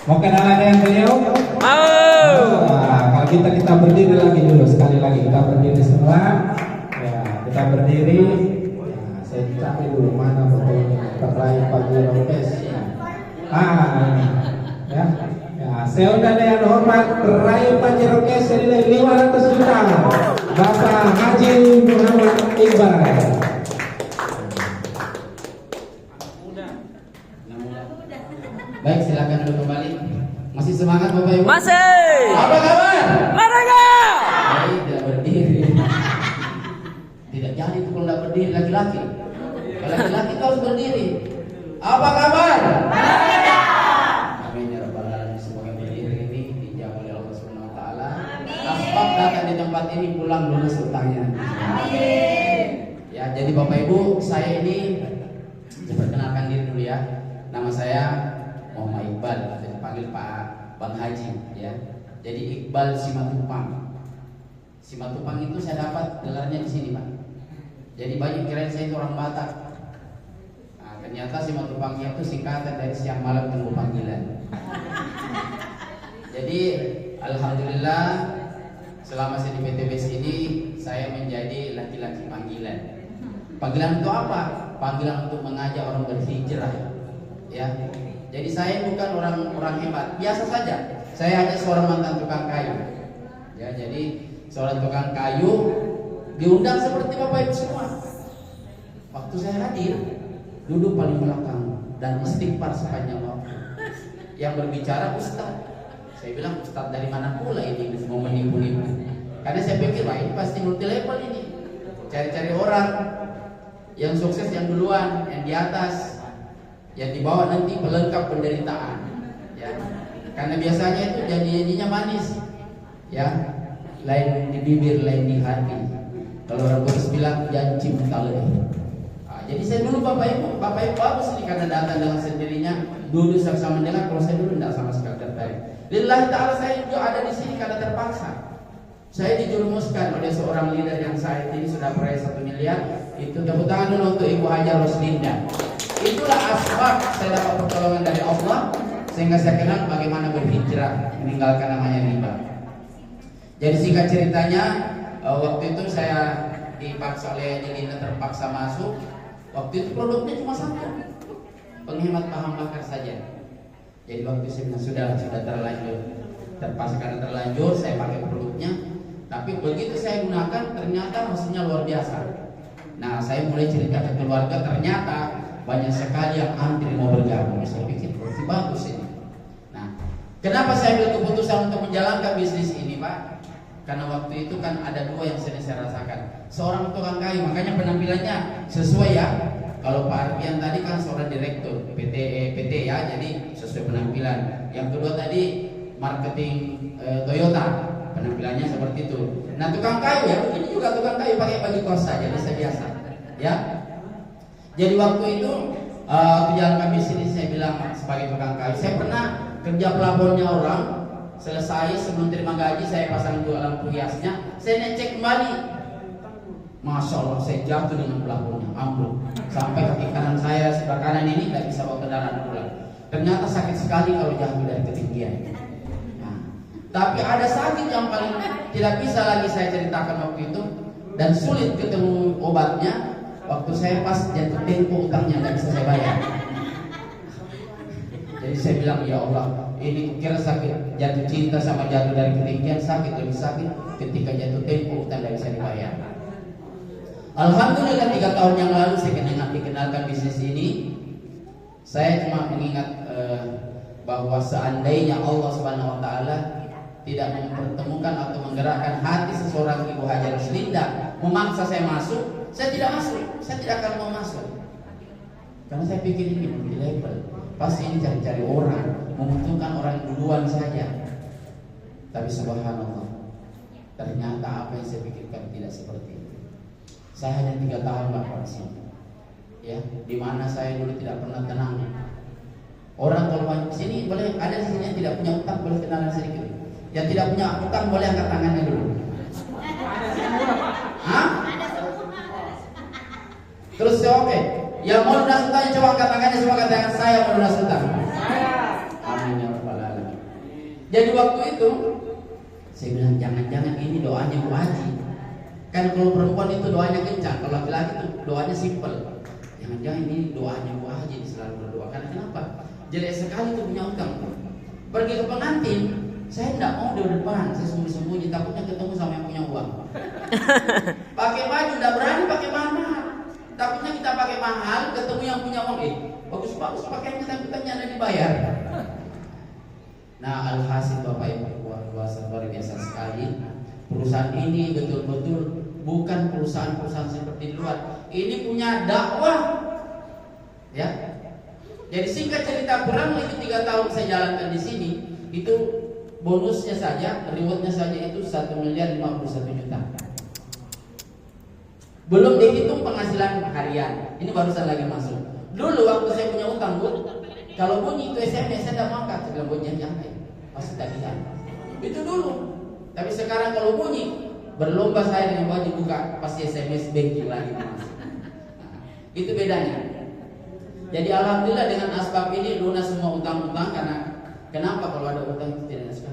Mau kenalan dengan beliau? Mau. Kalau kita berdiri lagi dulu, sekali lagi kita berdiri semua. Ya, kita berdiri. Nah, saya cari dulu mana fotonya peraih pagi Rompes. Ini. Ya. Ya, saya undang dengan hormat peraih pagi Rompes senilai 500 juta. Bapak Haji Muhammad Iqbal. Baik, silakan duduk kembali. Masih semangat Bapak Ibu? Masih. Apa kabar? Mereka. Baik, tidak berdiri. Tidak jadi itu kalau tidak berdiri laki-laki. Kalau laki-laki itu harus berdiri. Apa kabar? Mereka. Amin ya rabbal alamin. Semoga berdiri ini dijawab oleh Allah Subhanahu wa taala. Asbab datang di tempat ini pulang lulus utangnya. Amin. Ya, jadi Bapak Ibu, saya ini perkenalkan diri dulu ya. Nama saya Muhammad Iqbal, dipanggil Pak Bang Haji ya. Jadi Iqbal Simatupang. Simatupang itu saya dapat gelarnya di sini, Pak. Jadi banyak kirain saya itu orang Batak. Nah, ternyata Simatupangnya itu singkatan dari siang malam tunggu panggilan. Jadi alhamdulillah selama saya di PTBS ini saya menjadi laki-laki panggilan. Panggilan itu apa? Panggilan untuk mengajak orang berhijrah. Ya. Jadi saya bukan orang hebat, biasa saja. Saya hanya seorang mantan tukang kayu. Ya, jadi seorang tukang kayu diundang seperti Bapak Ibu semua. Waktu saya hadir, duduk paling belakang dan istighfar sepanjang waktu. Yang berbicara Ustaz. Saya bilang Ustaz dari mana pula ini mau menipu-nipu? Karena saya pikir wah ini pasti multi level ini. Cari-cari orang yang sukses yang duluan, yang di atas. Yang dibawa nanti pelengkap penderitaan ya. Karena biasanya itu janji-janjinya manis ya, lain di bibir lain di hati. Kalau orang Kudus bilang janji mentale. Jadi saya dulu Bapak Ibu bagus ini karena datang dengan sendirinya duduk sama mendengar. Kalau saya dulu tidak sama sekali tertarik. Lillahi ta'ala saya juga ada di sini karena terpaksa. Saya dijerumuskan oleh seorang leader yang saat ini sudah meraih 1 miliar. Itu tepuk tangan dulu untuk Ibu Hajar Roslinda. Itulah asbab saya dapat pertolongan dari Allah sehingga saya kenal bagaimana berhijrah meninggalkan namanya riba. Jadi singkat ceritanya waktu itu saya dipaksa oleh Jelina terpaksa masuk. Waktu itu produknya cuma satu, penghemat bahan bakar saja. Jadi waktu saya bilang sudah terlanjur, terpaksa karena terlanjur saya pakai produknya. Tapi begitu saya gunakan ternyata hasilnya luar biasa. Nah saya mulai cerita ke keluarga, ternyata banyak sekali yang antri mau bergabung. Saya pikir berarti bagus ini. Nah, kenapa saya ambil keputusan untuk menjalankan bisnis ini, Pak? Karena waktu itu kan ada dua yang saya rasakan. Seorang tukang kayu, makanya penampilannya sesuai ya. Kalau Pak Arfian tadi kan seorang direktur PT ya, jadi sesuai penampilan. Yang kedua tadi marketing Toyota, penampilannya seperti itu. Nah, tukang kayu ya, begini juga tukang kayu pakai baju kos saja, biasa-biasa. Ya. Jadi waktu itu jalankan bisnis saya bilang sebagai tukang kayu. Saya pernah kerja pelabuhannya orang, selesai sebelum terima gaji saya pasang dua lampu hiasnya, saya ngecek kembali. Masya Allah saya jatuh dengan pelabuhannya, ambruk sampai kaki kanan saya sebelah kanan ini tidak bisa bawa kendaraan pulang. Ternyata sakit sekali kalau jatuh dari ketinggian. Nah, tapi ada sakit yang paling tidak bisa lagi saya ceritakan waktu itu dan sulit ketemu obatnya. Waktu saya pas jatuh tempo utangnya nggak bisa saya bayar. Jadi saya bilang ya Allah, ini kira sakit jatuh cinta sama jatuh dari ketinggian sakit lebih sakit ketika jatuh tempo utang nggak bisa dibayar. Alhamdulillah 3 tahun yang lalu saya dikenalkan bisnis ini. Saya cuma mengingat bahwa seandainya Allah Subhanahu Wa Taala tidak mempertemukan atau menggerakkan hati seseorang Ibu Hajar Roslinda memaksa saya masuk, saya tidak masuk, saya tidak akan mau masuk. Karena saya pikir ini multi level, pasti ini cari-cari orang, membutuhkan orang duluan saja. Tapi subhanallah, ternyata apa yang saya pikirkan tidak seperti itu. Saya hanya 3 tahun Bapak di sini, ya, di mana saya dulu tidak pernah tenang. Orang kalau di sini boleh ada di sini yang tidak punya utang boleh kenalan sedikit. Yang tidak punya utang boleh angkat tangannya dulu. Hah? Terus oke. Yang mau lunas utangnya coba angkat tangannya, semua katakan saya mau lunas utang. Amin ya rabbal alamin. Jadi waktu itu saya bilang jangan-jangan ini doanya Bu Haji. Kan kalau perempuan itu doanya kencang, kalau laki-laki itu doanya simpel. Jangan-jangan ini doanya Bu Haji selalu berdoa. Karena kenapa? Jelek sekali tuh punya utang. Pergi ke pengantin, saya tidak mau di depan, saya sembunyi-sembunyi, takutnya ketemu sama yang punya uang. Pakai baju, tidak berani pakai mahal. Takutnya kita pakai mahal, ketemu yang punya uang. Bagus-bagus pakainya, tapi ada dibayar. Nah, alhasil Bapak Ibu luar biasa sekali. Perusahaan ini betul-betul bukan perusahaan-perusahaan seperti di luar. Ini punya dakwah, ya. Jadi singkat cerita, kurang lebih 3 tahun saya jalankan di sini, itu bonusnya saja, rewardnya saja itu 1.051.000.000. Belum dihitung penghasilan harian. Ini barusan lagi masuk. Dulu waktu saya punya utang, Bu, kalau bunyi itu SMS saya tidak makan, saya bilang bunyi jangan, pasti tak bisa. Itu dulu. Tapi sekarang kalau bunyi, berlomba saya dengan wajib buka, pasti SMS banking lagi masuk. Itu bedanya. Jadi alhamdulillah dengan asbab ini lunas semua utang-utang. Karena kenapa kalau ada utang itu tidak naskah?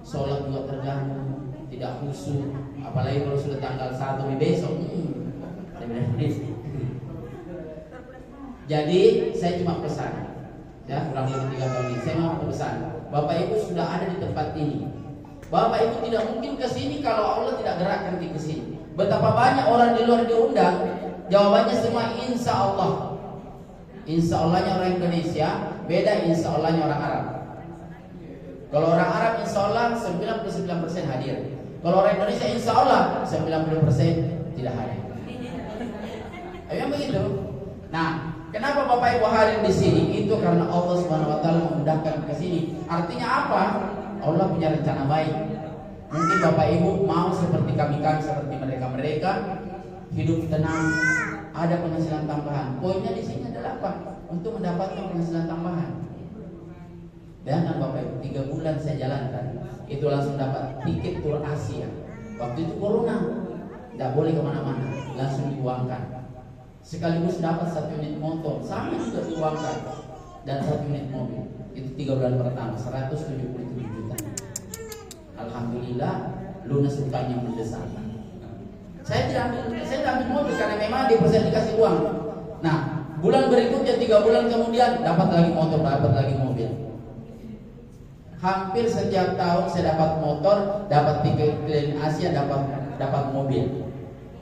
Sholat juga terganggu, tidak khusyuk. Apalagi kalau sudah tanggal 1 besok. Jadi saya cuma pesan, ya kurang lebih 3 tahun ini saya mau pesan, Bapak Ibu sudah ada di tempat ini. Bapak Ibu tidak mungkin ke sini kalau Allah tidak gerakkan di sini. Betapa banyak orang di luar diundang, jawabannya semua insya Allah. Insya Allahnya orang Indonesia beda insya Allahnya orang Arab. Kalau orang Arab insya Allah 99% hadir. Kalau orang Indonesia insya Allah 90% tidak hadir. Memang begitu. Nah, kenapa Bapak Ibu hadir di sini? Itu karena Allah Subhanahu wa taala memudahkan ke sini. Artinya apa? Allah punya rencana baik. Mungkin Bapak Ibu mau seperti kami seperti mereka hidup tenang, ada penghasilan tambahan. Poinnya di sini adalah apa? Untuk mendapatkan penghasilan tambahan. Dan Bapak Ibu 3 bulan saya jalankan, itu langsung dapat tiket tur Asia. Waktu itu corona, tidak boleh kemana-mana, langsung diuangkan. Sekaligus dapat 1 unit motor, sama juga diuangkan, dan 1 unit mobil. Itu 3 bulan pertama, 177 juta. Alhamdulillah lunas utang yang besar. Saya tidak ambil mobil karena memang di persen dikasih uang. Nah, bulan berikutnya 3 bulan kemudian dapat lagi motor, dapat lagi mobil. Hampir setiap tahun saya dapat motor, dapat tiket keliling Asia, dapat mobil.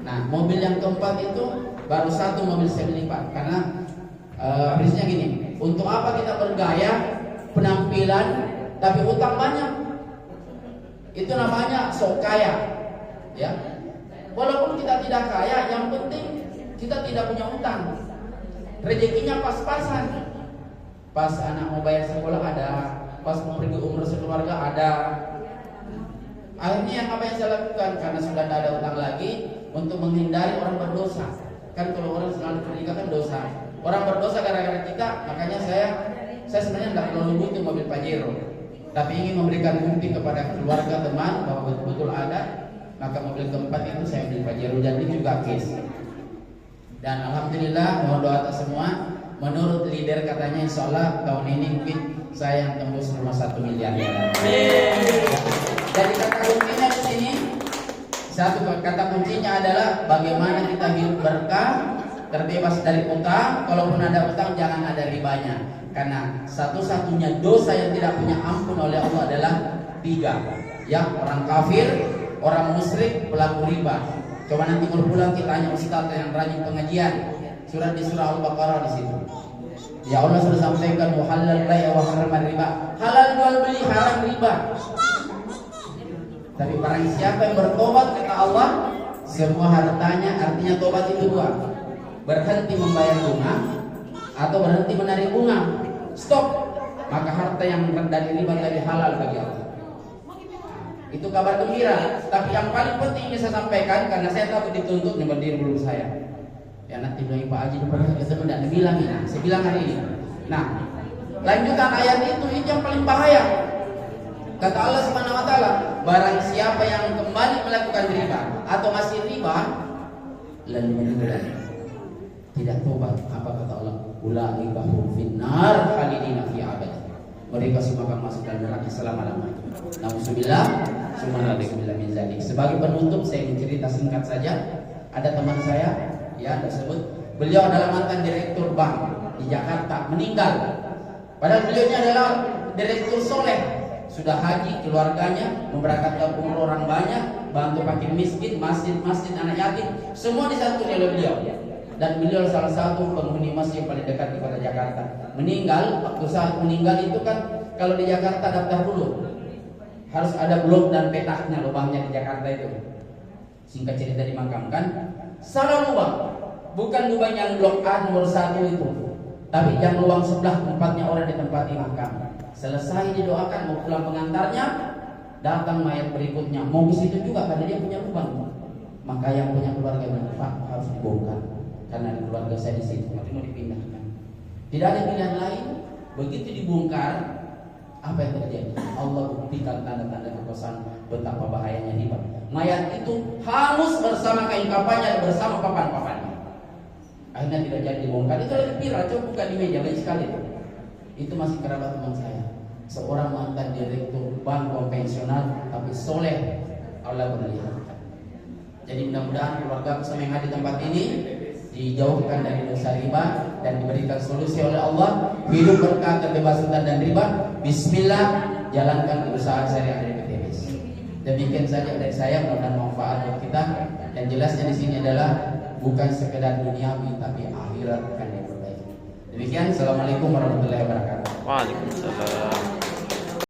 Nah, mobil yang keempat itu baru 1 mobil saya lipat karena prinsipnya gini, untuk apa kita bergaya, penampilan, tapi utang banyak? Itu namanya sok kaya, ya. Walaupun kita tidak kaya, yang penting kita tidak punya utang. Rezekinya pas-pasan. Pas anak mau bayar sekolah ada, pas mau pergi umroh sekeluarga ada. Akhirnya apa yang saya lakukan? Karena sudah tidak ada utang lagi, untuk menghindari orang berdosa. Kan kalau orang selalu menikah kan dosa. Orang berdosa gara-gara kita, makanya saya sebenarnya tidak perlu butuh mobil Pajero, tapi ingin memberikan bukti kepada keluarga teman bahwa betul-betul ada. Maka mobil keempat itu saya beli Pajero, dan ini juga case. Dan alhamdulillah mohon doa atas semua. Menurut leader katanya insya Allah tahun ini mungkin saya yang tembus rumah 1 miliar. Jadi kata kuncinya di sini, satu kata kuncinya adalah bagaimana kita hidup berkah, terbebas dari utang. Kalaupun ada utang jangan ada ribanya, karena satu-satunya dosa yang tidak punya ampun oleh Allah adalah 3, ya, orang kafir, orang musyrik, pelaku riba. Coba nanti kalau pulang kita tanya ustaz yang rajin pengajian, surat di surah Al-Baqarah di situ. Ya Allah sudah sampaikan halal bai' wa haram riba. Halal jual beli, haram riba. Tapi barang siapa yang bertobat kata Allah, semua hartanya, artinya tobat itu 2. Berhenti membayar bunga atau berhenti menarik bunga. Stop. Maka harta yang dari riba tadi halal bagi Allah. Itu kabar gembira. Tapi yang paling penting ini saya sampaikan, karena saya takut dituntut nih berdiri dulu saya. Ya nanti bilang Pak Haji pernah ketemu dan dibilang ini. Saya bilang hari ini. Nah, lanjutan ayat itu yang paling bahaya. Kata Allah Subhanahu wa taala, barang siapa yang kembali melakukan riba atau masih riba lalu meninggal tidak tobat, apa kata Allah? Ulaika hum finnar khalidina fi abad. mereka semua akan masuk dalam neraka selama-lamanya. Nauzubillah, subhanallah min zalik. Sebagai penutup saya ingin cerita singkat saja. Ada teman saya ya tersebut, beliau adalah mantan direktur bank di Jakarta, meninggal. Padahal beliau ini adalah direktur soleh, sudah haji keluarganya, memberangkatkan umroh orang banyak, bantu fakir miskin, masjid-masjid anak yatim, semua disantuni oleh beliau. Dan beliau salah satu penghuni masjid yang paling dekat di kota Jakarta. Meninggal, waktu saat meninggal itu kan kalau di Jakarta daftar dulu, harus ada blok dan petaknya lubangnya di Jakarta itu. Singkat cerita dimakamkan, salah lubang, bukan lubang yang blok A nomor 1 itu, tapi yang lubang sebelah tempatnya orang ditempati makam. Selesai didoakan mau pulang pengantarnya, datang mayat berikutnya mau di situ juga karena dia punya lubang. Maka yang punya keluarga bilang, Pak harus dibongkar karena keluarga saya di situ, mau dipindahkan. Tidak ada pilihan lain. Begitu dibongkar, apa yang terjadi? Allah buktikan tanda-tanda kekosongan betapa bahayanya riba. Mayat itu hangus bersama kain kafannya, bersama papan-papannya. Akhirnya tidak jadi dibongkar. Itu lagi viral, coba buka di meja, banyak sekali itu. Itu masih kerabat teman saya, seorang mantan direktur bank konvensional tapi soleh, Allah berlihat. Jadi mudah-mudahan keluarga bersama yang ada di tempat ini dijauhkan dari dosa riba dan diberikan solusi oleh Allah, hidup berkah, terbebas hutang dan riba. Bismillah, jalankan perusahaan syariah dari PTBS. Demikian saja dari saya, mudah-mudahan manfaat buat kita. Dan jelasnya di sini adalah bukan sekedar duniawi tapi akhirat akan yang terbaik. Demikian, assalamualaikum warahmatullahi wabarakatuh. Waalaikumsalam.